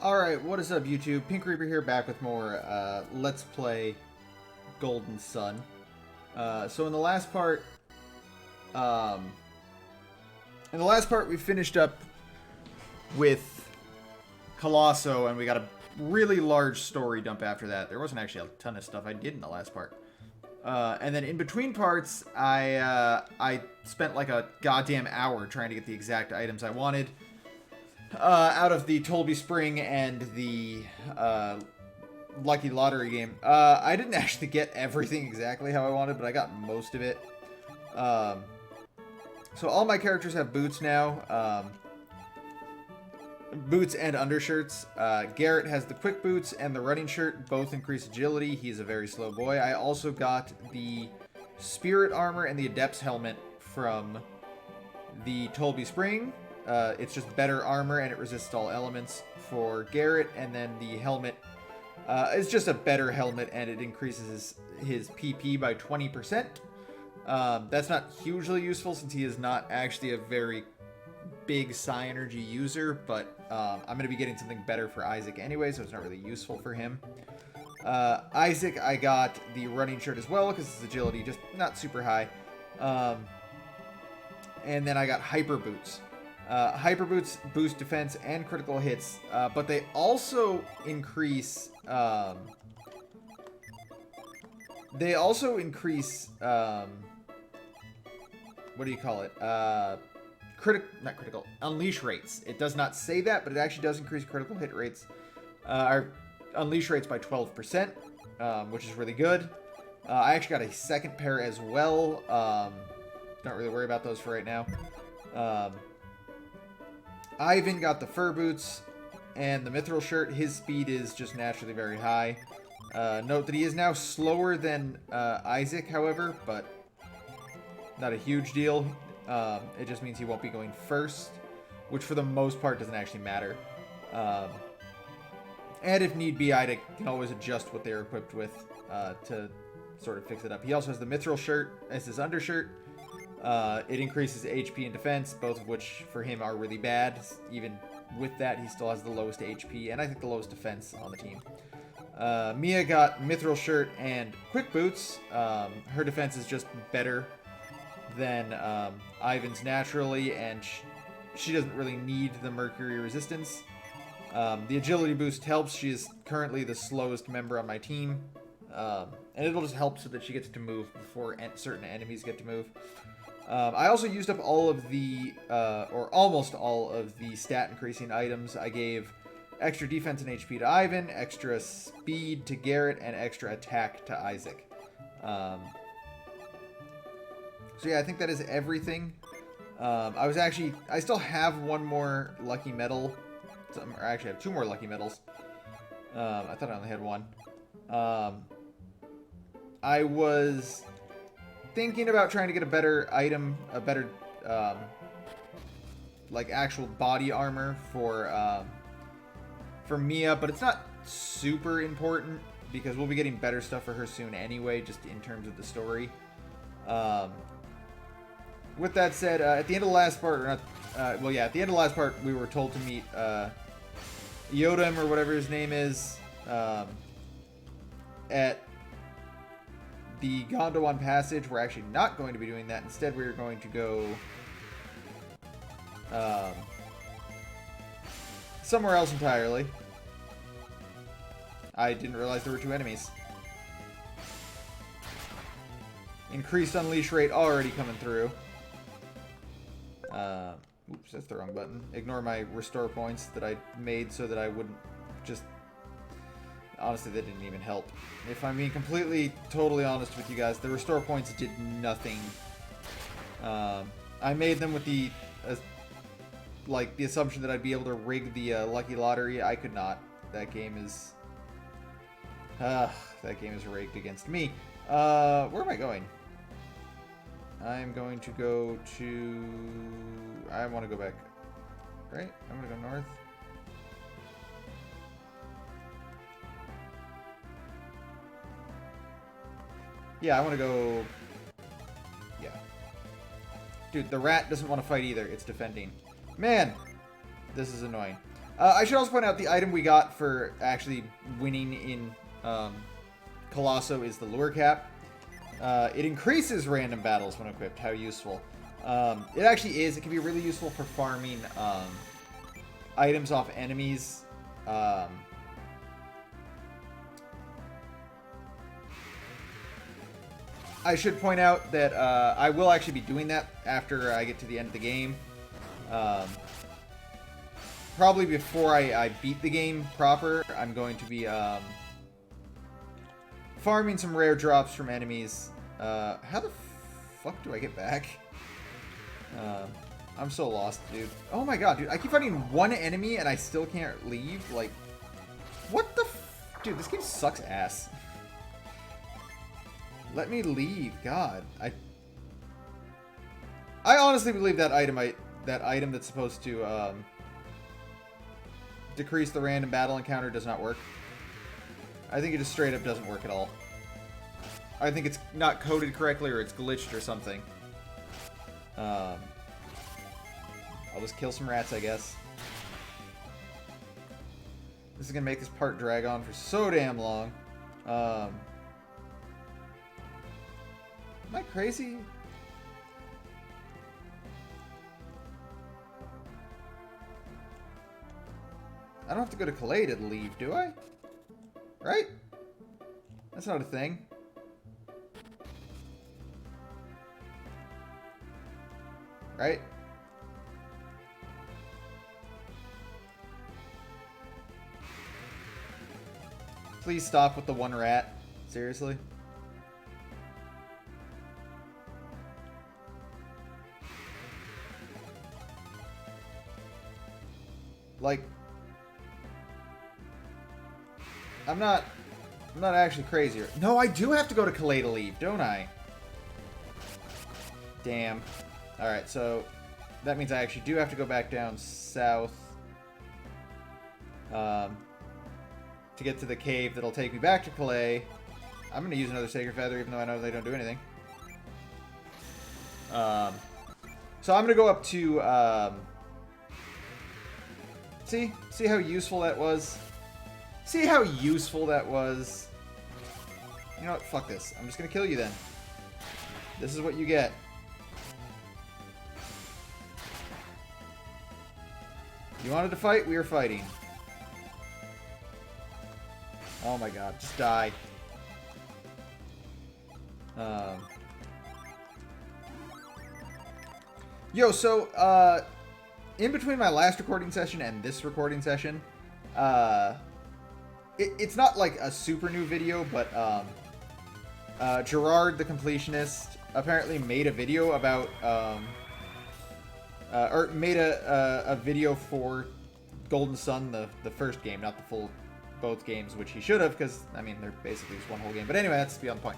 Alright, what is up YouTube? Pink Reaper here, back with more Let's Play Golden Sun. So in the last part, we finished up with Colosso, and we got a really large story dump after that. There wasn't actually a ton of stuff I did in the last part. And then in between parts, I spent like a goddamn hour trying to get the exact items I wanted. Out of the Tolby Spring and the Lucky Lottery game. I didn't actually get everything exactly how I wanted, but I got most of it. So all my characters have boots now. Boots and undershirts. Garrett has the quick boots and the running shirt. Both increase agility. He's a very slow boy. I also got the spirit armor and the adept's helmet from the Tolby Spring. It's just better armor and it resists all elements for Garrett, and then the helmet is just a better helmet and it increases his PP by 20%. That's not hugely useful since he is not actually a very big psi energy user, but I'm going to be getting something better for Isaac anyway, so it's not really useful for him. Isaac, I got the running shirt as well because his agility just not super high. And then I got hyper boots. Hyper boots boost defense and critical hits, but they also increase. What do you call it? Not critical. Unleash rates. It does not say that, but it actually does increase critical hit rates. Or unleash rates by 12%, which is really good. I actually got a second pair as well. Don't really worry about those for right now. Ivan got the fur boots and the mithril shirt. His speed is just naturally very high. Note that he is now slower than Isaac, however, but not a huge deal. It just means he won't be going first, which for the most part doesn't actually matter. And if need be, I can always adjust what they're equipped with to sort of fix it up. He also has the mithril shirt as his undershirt. It increases HP and defense, both of which for him are really bad. Even with that, he still has the lowest HP and I think the lowest defense on the team. Mia got mithril shirt and quick boots. Her defense is just better than Ivan's naturally, and she doesn't really need the mercury resistance. The agility boost helps. She is currently the slowest member on my team. And it'll just help so that she gets to move before certain enemies get to move. I also used up all of the, or almost all of the stat increasing items. I gave extra defense and HP to Ivan, extra speed to Garrett, and extra attack to Isaac. So yeah, I think that is everything. I still have one more lucky medal. Or actually, I have two more lucky medals. I thought I only had one. I was thinking about trying to get a better item, a better, like actual body armor for Mia, but it's not super important because we'll be getting better stuff for her soon anyway, just in terms of the story. With that said, at the end of the last part, or not, at the end of the last part, we were told to meet Yodam or whatever his name is at the Gondwan Passage. We're actually not going to be doing that. Instead, we're going to go somewhere else entirely. I didn't realize there were two enemies. Increased unleash rate already coming through. Oops, that's the wrong button. Ignore my restore points that I made so that I wouldn't just... Honestly, that didn't even help. If I'm being totally honest with you guys, the restore points did nothing. I made them with the assumption that I'd be able to rig the Lucky Lottery. I could not. That game is... that game is rigged against me. Where am I going? I'm going to go to... I want to go back. Right? I'm going to go north. Yeah, I want to go... Yeah. Dude, the rat doesn't want to fight either. It's defending. Man! This is annoying. I should also point out the item we got for actually winning in Colosso is the Lure Cap. It increases random battles when equipped. How useful. It actually is. It can be really useful for farming items off enemies. I should point out that I will actually be doing that after I get to the end of the game. Probably before I beat the game proper, I'm going to be farming some rare drops from enemies. How the fuck do I get back? I'm so lost, dude. Oh my god, dude. I keep fighting one enemy and I still can't leave. Like, what the dude, this game sucks ass. Let me leave. God. I honestly believe that item that's supposed to decrease the random battle encounter does not work. I think it just straight up doesn't work at all. I think it's not coded correctly or it's glitched or something. I'll just kill some rats, I guess. This is gonna make this part drag on for so damn long. Am I crazy? I don't have to go to Calais to leave, do I? Right? That's not a thing. Right? Please stop with the one rat. Seriously? Like, I'm not actually crazy. No, I do have to go to Calais to leave, don't I? Damn. Alright, so that means I actually do have to go back down south to get to the cave that'll take me back to Calais. I'm going to use another Sacred Feather, even though I know they don't do anything. So I'm going to go up to... See how useful that was? See how useful that was? You know what? Fuck this. I'm just going to kill you then. This is what you get. You wanted to fight? We are fighting. Oh my god. Just die. Yo, so, in between my last recording session and this recording session, it's not like a super new video, but Gerard the Completionist apparently made a video about, or made a video for Golden Sun, the first game, not the full both games, which he should have, because, I mean, they're basically just one whole game. But anyway, that's beyond the point.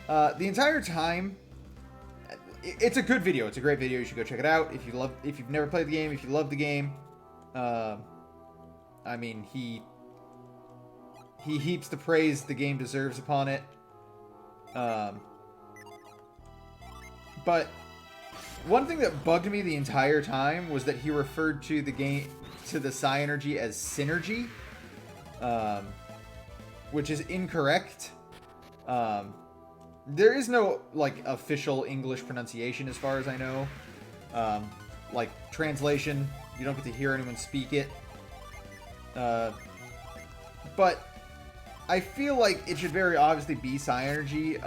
The entire time, it's a good video. It's a great video. You should go check it out. If you've never played the game, if you love the game, I mean, he heaps the praise the game deserves upon it. But one thing that bugged me the entire time was that he referred to the game, to the Psi Energy as Synergy, which is incorrect. There is no, like, official English pronunciation as far as I know. Like, translation, you don't get to hear anyone speak it. But I feel like it should very obviously be Psi Energy.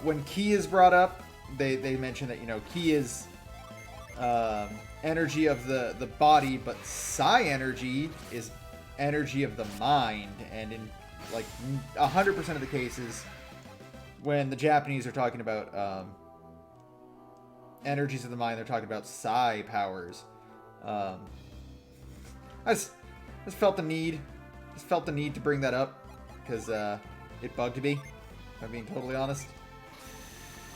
When Ki is brought up, they mention that, you know, Ki is energy of the body, but Psi Energy is energy of the mind. And in like 100% of the cases, when the Japanese are talking about energies of the mind, they're talking about Psi powers. I just felt the need to bring that up because it bugged me, if I'm being totally honest.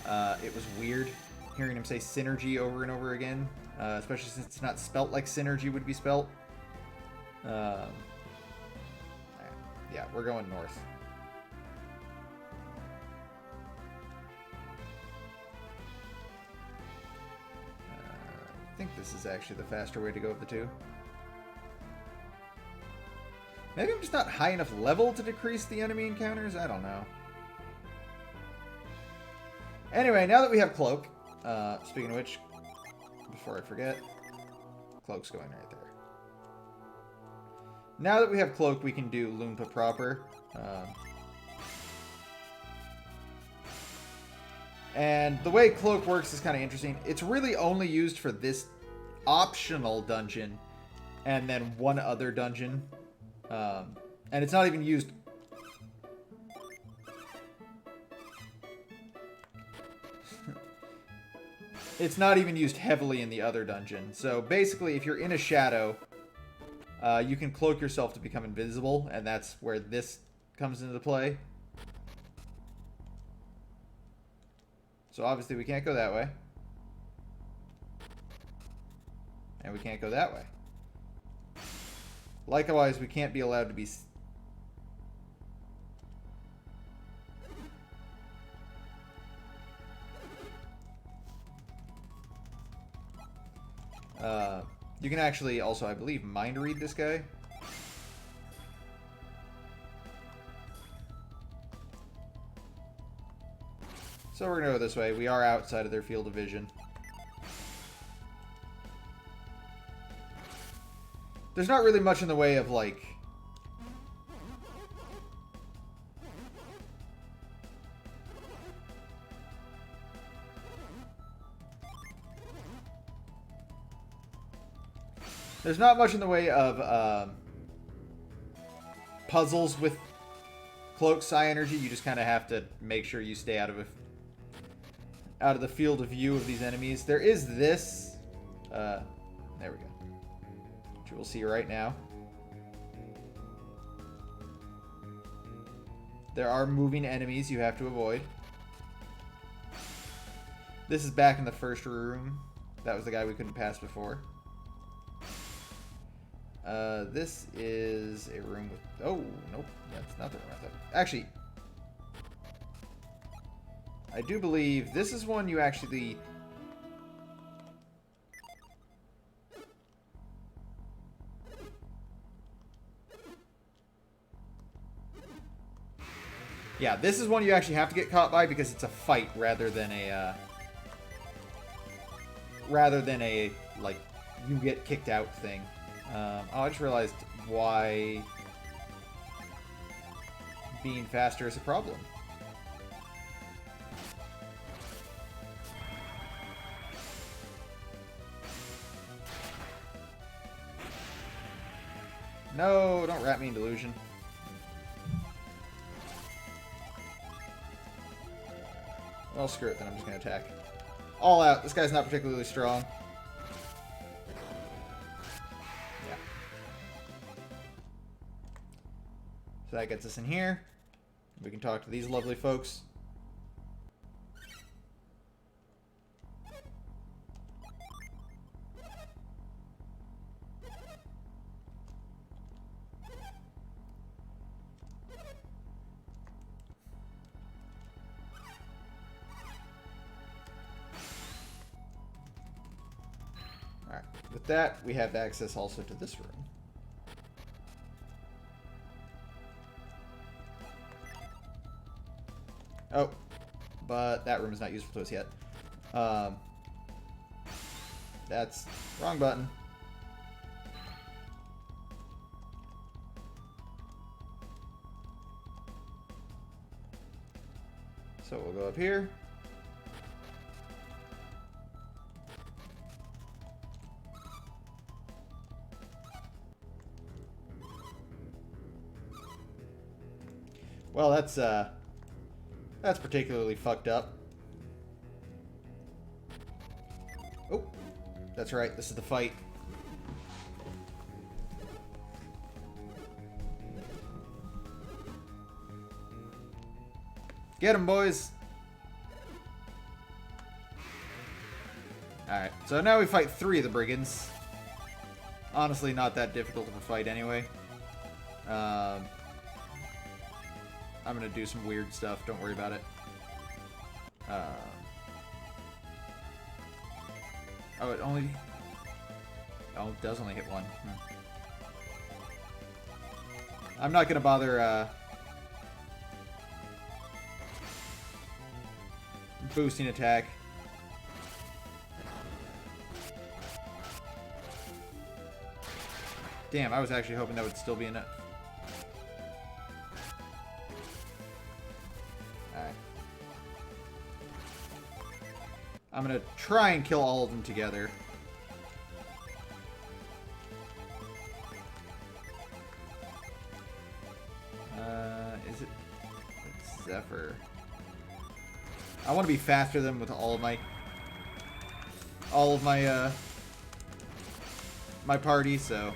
It was weird hearing him say synergy over and over again, especially since it's not spelt like synergy would be spelt. Yeah, we're going north. I think this is actually the faster way to go of the two. Maybe I'm just not high enough level to decrease the enemy encounters? I don't know. Anyway, now that we have Cloak, speaking of which, before I forget, Cloak's going right there. Now that we have Cloak, we can do Loompa proper. And the way Cloak works is kind of interesting. It's really only used for this optional dungeon and then one other dungeon. And it's not even used... It's not even used heavily in the other dungeon. So basically, if you're in a shadow, you can cloak yourself to become invisible, and that's where this comes into play. So obviously we can't go that way. And we can't go that way. Likewise, we can't be allowed to be... You can actually also, I believe, mind read this guy. So we're going to go this way. We are outside of their field of vision. There's not really much in the way of, like... There's not much in the way of puzzles with Cloak Psi Energy. You just kind of have to make sure you stay out of the field of view of these enemies. There is this. There we go. Which we'll see right now. There are moving enemies you have to avoid. This is back in the first room. That was the guy we couldn't pass before. This is a room with... Oh, nope. That's not the room I thought. Actually, I do believe this is one you actually... Yeah, this is one you actually have to get caught by because it's a fight rather than a, like, you get kicked out thing. Oh, I just realized why being faster is a problem. No, don't wrap me in delusion. Well, screw it then, I'm just going to attack. All out. This guy's not particularly strong. Yeah. So that gets us in here. We can talk to these lovely folks. With that, we have access also to this room. Oh, but that room is not useful to us yet. That's wrong button. So we'll go up here. Well, that's particularly fucked up. Oh, that's right. This is the fight. Get him, boys. Alright, so now we fight 3 of the brigands. Honestly, not that difficult of a fight anyway. I'm going to do some weird stuff. Don't worry about it. Oh, it only... Oh, it does only hit one. I'm not gonna bother boosting attack. Damn, I was actually hoping that would still be enough. Alright. I'm gonna try and kill all of them together. Is it? It's Zephyr. I want to be faster than with all of my my party, so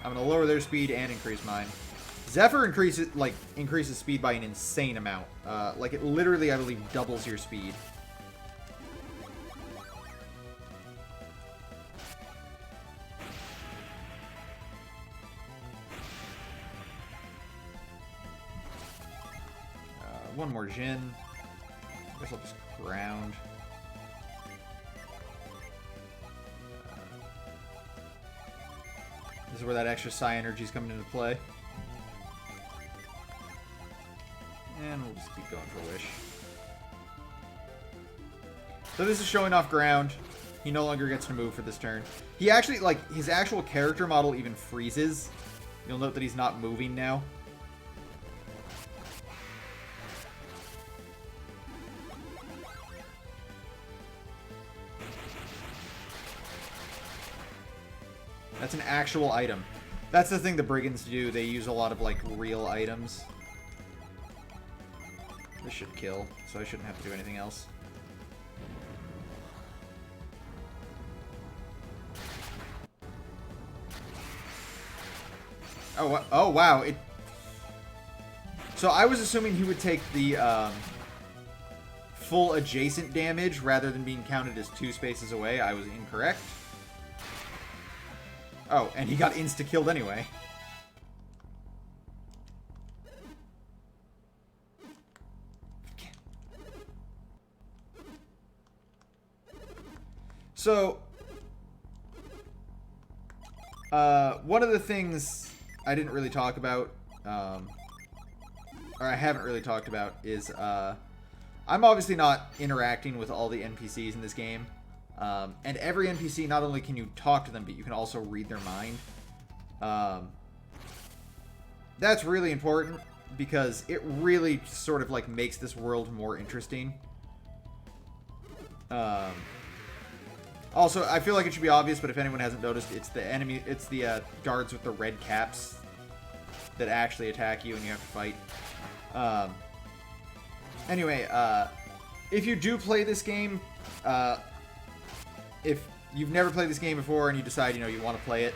I'm gonna lower their speed and increase mine. Zephyr increases speed by an insane amount. Like it literally, I believe, doubles your speed. One more Jhin. I guess I'll just ground. This is where that extra Psi energy is coming into play. And we'll just keep going for Wish. So this is showing off ground. He no longer gets to move for this turn. He actually, like, his actual character model even freezes. You'll note that he's not moving now. That's an actual item. That's the thing the Brigands do. They use a lot of, like, real items. This should kill, so I shouldn't have to do anything else. Oh wow. So I was assuming he would take the full adjacent damage rather than being counted as 2 spaces away. I was incorrect. Oh, and he got insta-killed anyway. So, one of the things I didn't really talk about, or I haven't really talked about, is I'm obviously not interacting with all the NPCs in this game. And every NPC, not only can you talk to them, but you can also read their mind. That's really important because it really sort of like makes this world more interesting. Also, I feel like it should be obvious, but if anyone hasn't noticed, it's the guards with the red caps that actually attack you and you have to fight. Anyway, if you do play this game, if you've never played this game before and you decide, you know, you want to play it,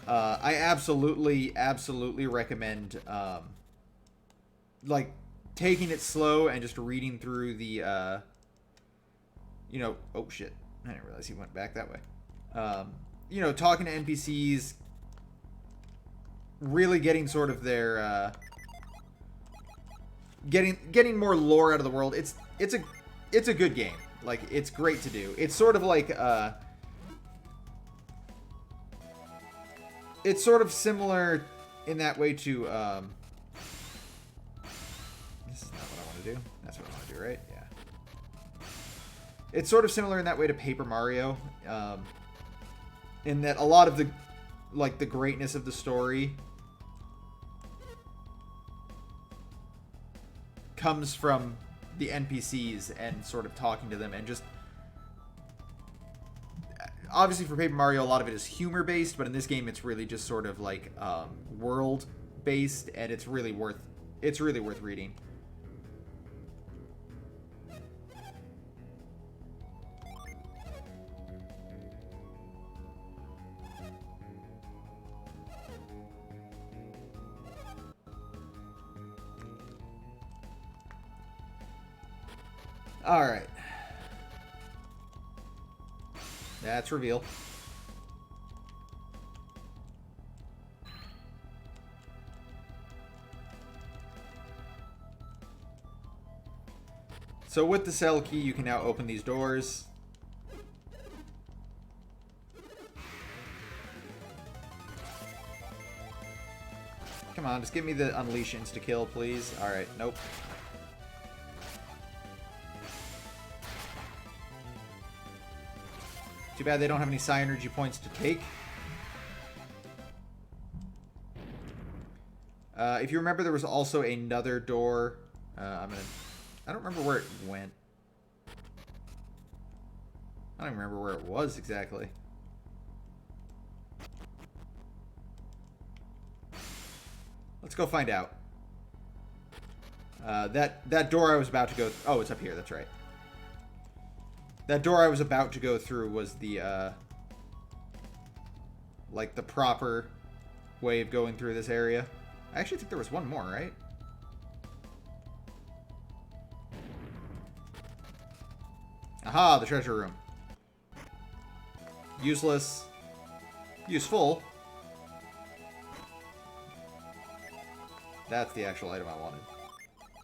I absolutely recommend, like, taking it slow and just reading through the, you know, oh shit, I didn't realize he went back that way. You know, talking to NPCs, really getting sort of their, getting more lore out of the world. It's a good game. Like, it's great to do. It's sort of like, it's sort of similar in that way to, this is not what I want to do. That's what I want to do, right? Yeah. It's sort of similar in that way to Paper Mario, in that a lot of the, like, the greatness of the story comes from the NPCs and sort of talking to them and just... Obviously for Paper Mario, a lot of it is humor-based, but in this game it's really just sort of like world-based, and it's really worth reading. Alright. That's reveal. So with the cell key, you can now open these doors. Come on, just give me the unleash insta-kill, please. Alright, nope. Too bad they don't have any Psi Energy points to take. If you remember, there was also another door. I don't remember where it went. I don't even remember where it was exactly. Let's go find out. That door I was about to go... Oh, it's up here. That's right. That door I was about to go through was the, like, the proper way of going through this area. I actually think there was one more, right? Aha, the treasure room. Useless. Useful. That's the actual item I wanted.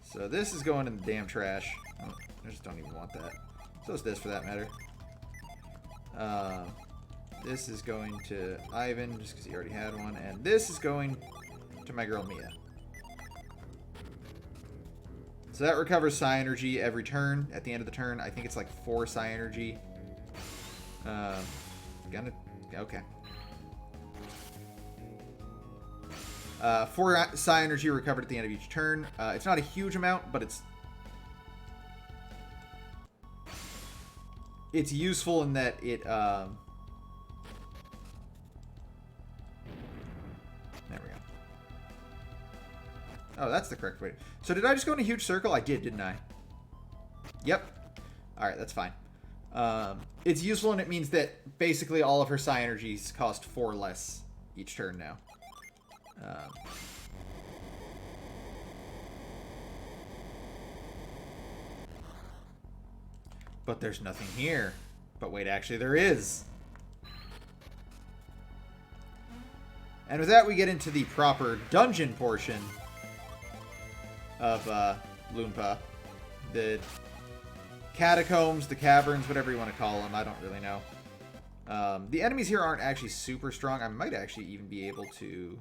So this is going in the damn trash. Oh, I just don't even want that. So is this, for that matter. This is going to Ivan, just because he already had one. And this is going to my girl Mia. So that recovers Psi Energy every turn. At the end of the turn, I think it's like 4 Psi Energy. Okay. 4 Psi Energy recovered at the end of each turn. It's not a huge amount, but it's useful in that it, there we go. Oh, that's the correct way. So did I just go in a huge circle? I did, didn't I? Yep. Alright, that's fine. It's useful, and it means that basically all of her Psi Energies cost 4 less each turn now. But there's nothing here. But wait, actually there is. And with that, we get into the proper dungeon portion of Loompa. The catacombs, the caverns, whatever you want to call them. I don't really know. The enemies here aren't actually super strong. I might actually even be able to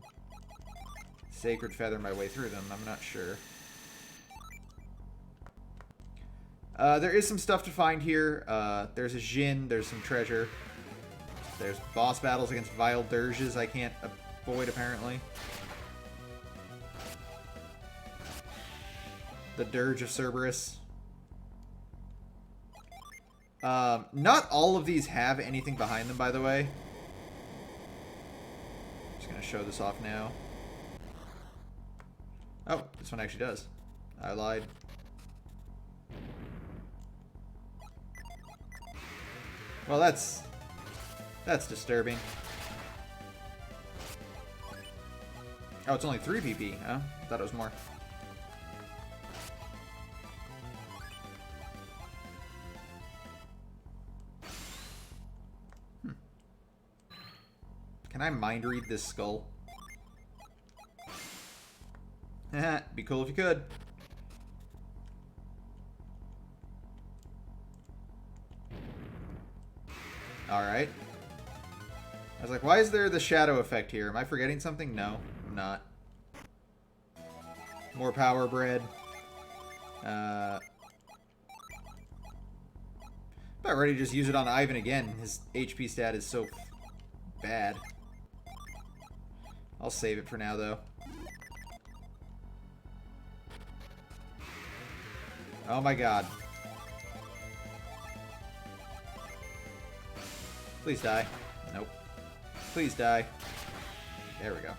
Sacred Feather my way through them. I'm not sure. There is some stuff to find here. There's a Jin. There's some treasure. There's boss battles against vile dirges I can't avoid, apparently. The Dirge of Cerberus. Not all of these have anything behind them, by the way. Just gonna show this off now. Oh, this one actually does. I lied. Well, that's disturbing. Oh, it's only 3 PP, huh? Thought it was more. Can I mind read this skull? Be cool if you could. Alright. I was like, why is there the shadow effect here? Am I forgetting something? No, I'm not. More power bread. About ready to just use it on Ivan again. His HP stat is so bad. I'll save it for now, though. Oh my god. Please die. Nope. Please die. There we go.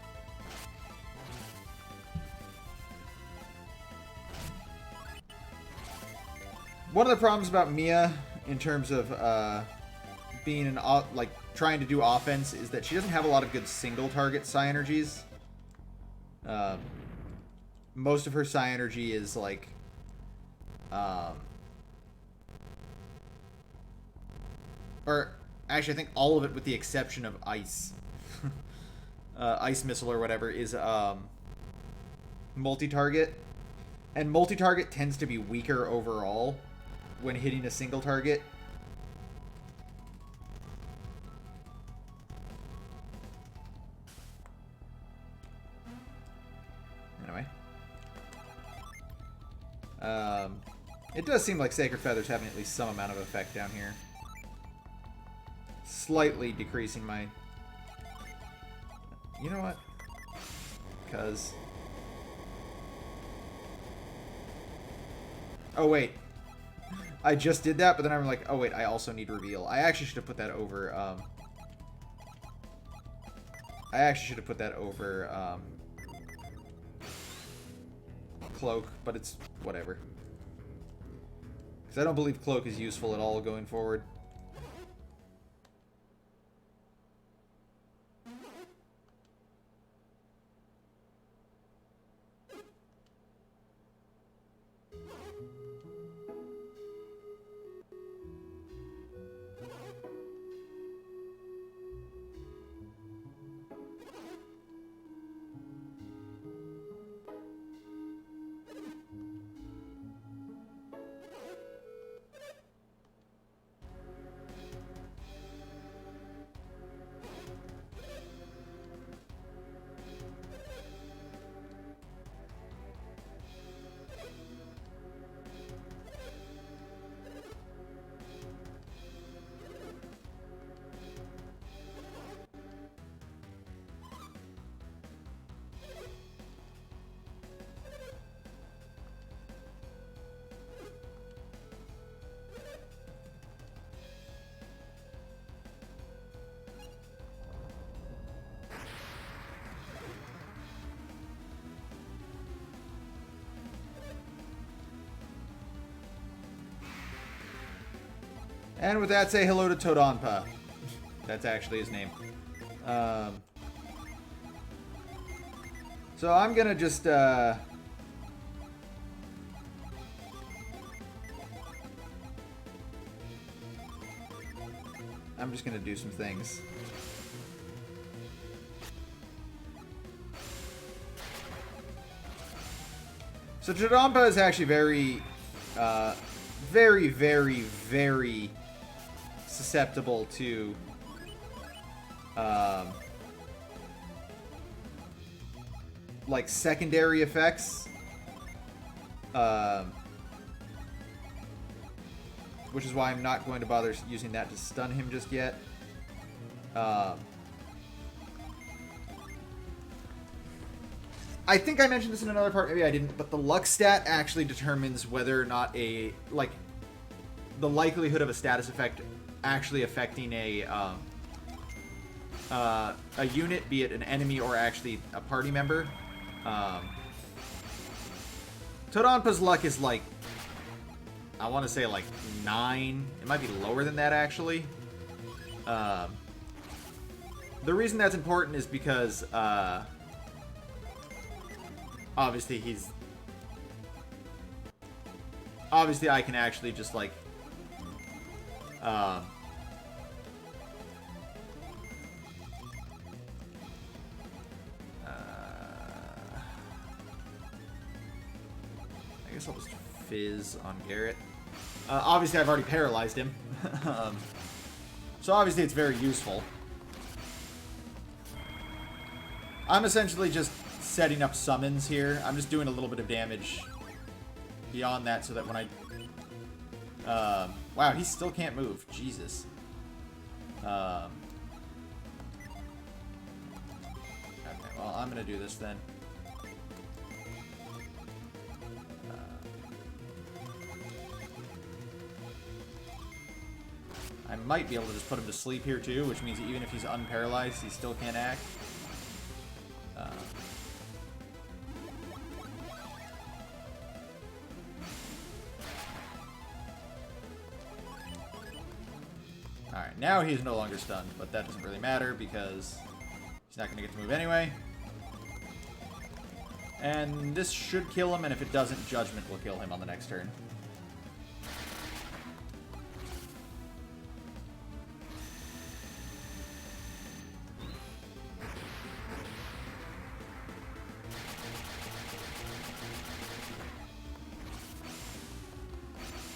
One of the problems about Mia in terms of being an like trying to do offense is that she doesn't have a lot of good single target Psi Energies. Most of her Psi Energy is like or actually I think all of it with the exception of Ice. Ice Missile or whatever is multi-target. And multi-target tends to be weaker overall when hitting a single target. It does seem like Sacred Feather's having at least some amount of effect down here. Slightly decreasing my... You know what? Because... Oh, wait. I just did that, but then I'm like, oh, wait, I also need Reveal. I actually should have put that over, Cloak, but it's whatever. Because I don't believe Cloak is useful at all going forward. And with that, say hello to Todonpa. That's actually his name. So I'm gonna just, I'm just gonna do some things. So Todonpa is actually very, very susceptible to like secondary effects, which is why I'm not going to bother using that to stun him just yet. I think I mentioned this in another part, maybe I didn't, but the luck stat actually determines whether or not the likelihood of a status effect actually affecting a unit, be it an enemy or actually a party member. Todonpa's luck is like, I want to say like 9. It might be lower than that actually. The reason that's important is because obviously I can actually just like I guess I'll just fizz on Garrett. Obviously I've already paralyzed him. So obviously it's very useful. I'm essentially just setting up summons here. I'm just doing a little bit of damage beyond that so that when I... wow, he still can't move. Jesus. Okay, well, I'm going to do this then. I might be able to just put him to sleep here too, which means even if he's unparalyzed, he still can't act. Alright, now he's no longer stunned, but that doesn't really matter because he's not going to get to move anyway. And this should kill him, and if it doesn't, Judgment will kill him on the next turn.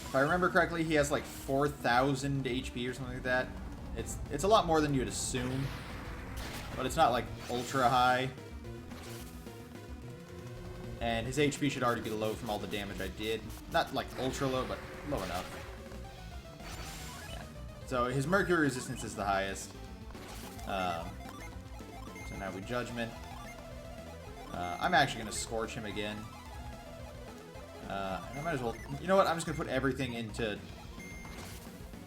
If I remember correctly, he has like 4,000 HP or something like that. It's a lot more than you'd assume, but it's not like ultra high. And his HP should already be low from all the damage I did. Not like ultra low, but low enough. Yeah. So his Mercury resistance is the highest. So now we Judgment. I'm actually going to Scorch him again. I might as well... You know what? I'm just going to put everything into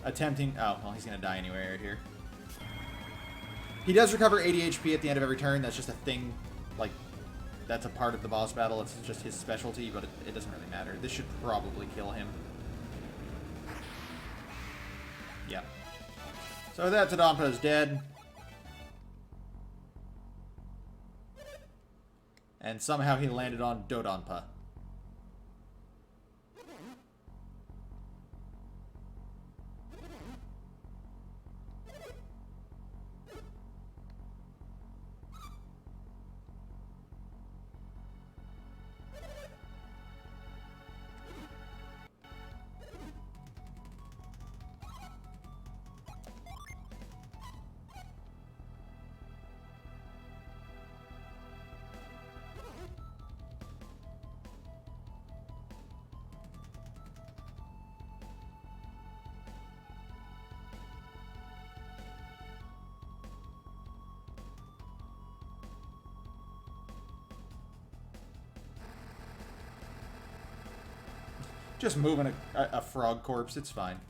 attempting... Oh, well, he's going to die anyway right here. He does recover 80 HP at the end of every turn. That's just a thing, like... That's a part of the boss battle. It's just his specialty, but it doesn't really matter. This should probably kill him. Yeah. So that Tadampa is dead. And somehow he landed on Dodonpa. Just moving a frog corpse, it's fine.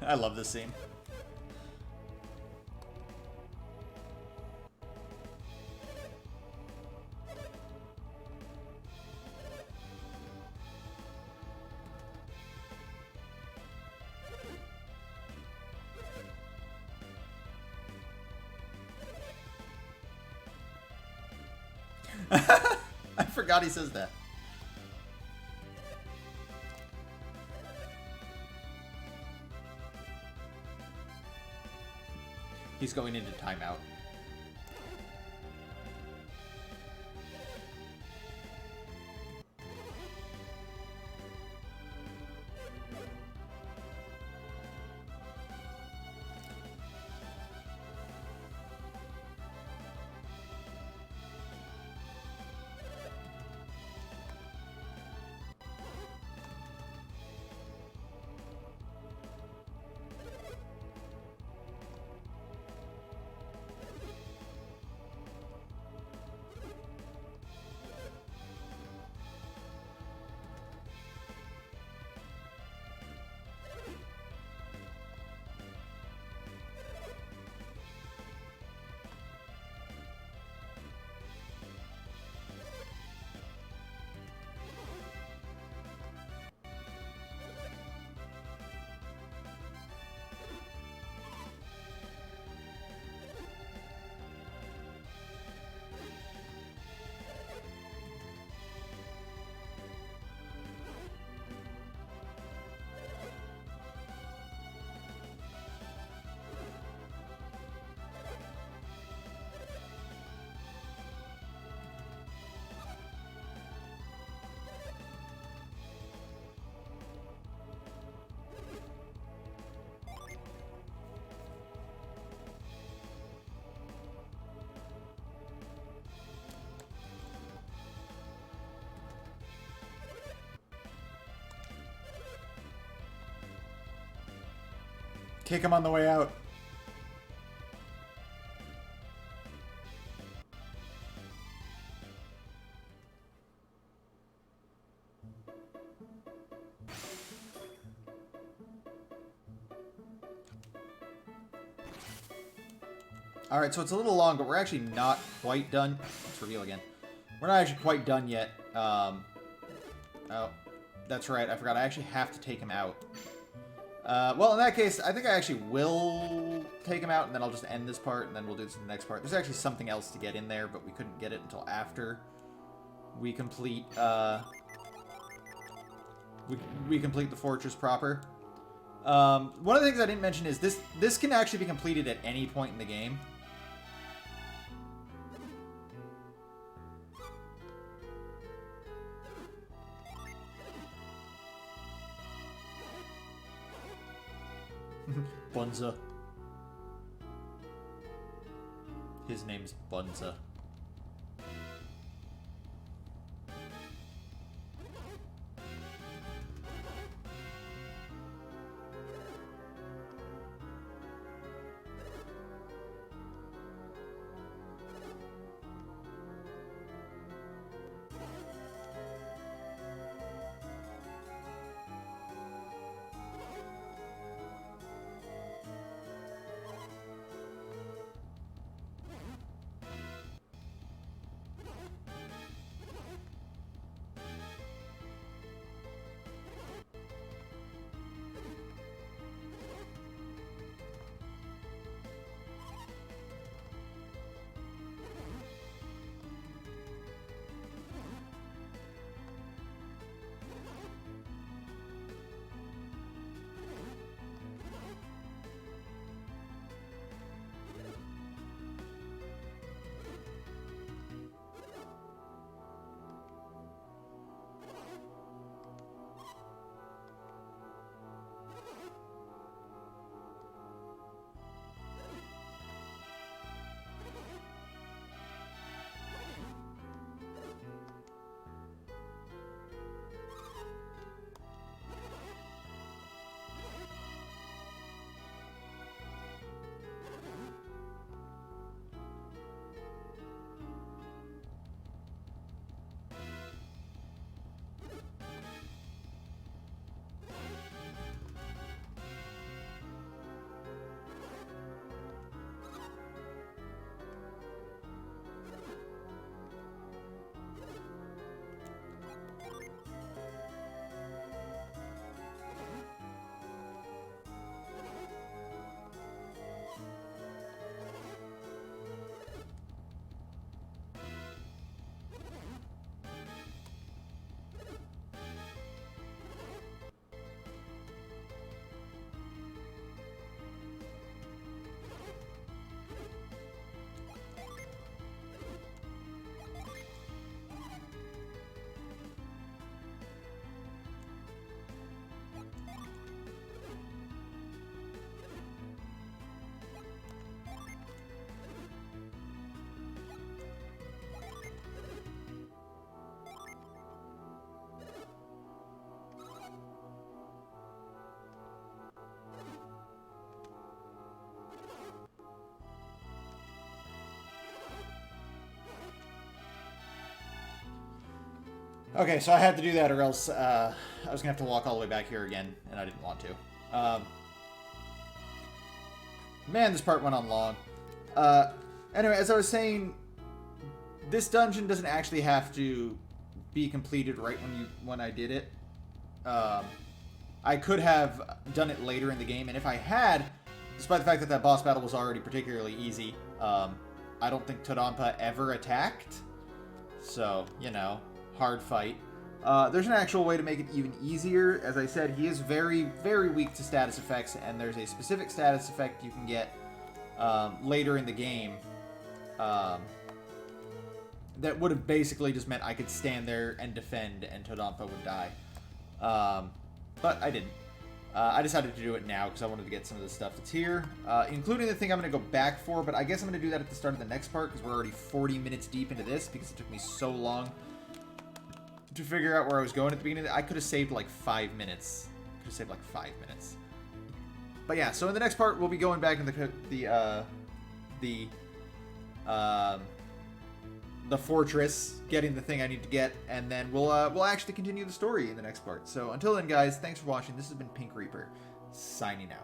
I love this scene. I forgot he says that. He's going into timeout. Kick him on the way out. Alright, so it's a little long, but we're actually not quite done. Let's reveal again. We're not actually quite done yet. Oh, that's right. I forgot. I actually have to take him out. Well, in that case, I think I actually will take him out, and then I'll just end this part, and then we'll do this in the next part. There's actually something else to get in there, but we couldn't get it until after we complete, we complete the fortress proper. One of the things I didn't mention is this can actually be completed at any point in the game. Bunza. His name's Bunza. Okay, so I had to do that or else I was going to have to walk all the way back here again, and I didn't want to. Man, this part went on long. Anyway, as I was saying, this dungeon doesn't actually have to be completed right when I did it. I could have done it later in the game, and if I had, despite the fact that that boss battle was already particularly easy, I don't think Todonpa ever attacked. So, you know, hard fight. There's an actual way to make it even easier. As I said, he is very, very weak to status effects, and there's a specific status effect you can get later in the game that would have basically just meant I could stand there and defend, and Todonpa would die. But I didn't. I decided to do it now because I wanted to get some of the stuff that's here, including the thing I'm going to go back for, but I guess I'm going to do that at the start of the next part because we're already 40 minutes deep into this because it took me so long to figure out where I was going at the beginning. I could have saved like 5 minutes. Could have saved like 5 minutes. But yeah, so in the next part, we'll be going back in the fortress, getting the thing I need to get, and then we'll actually continue the story in the next part. So until then, guys, thanks for watching. This has been Pink Reaper, signing out.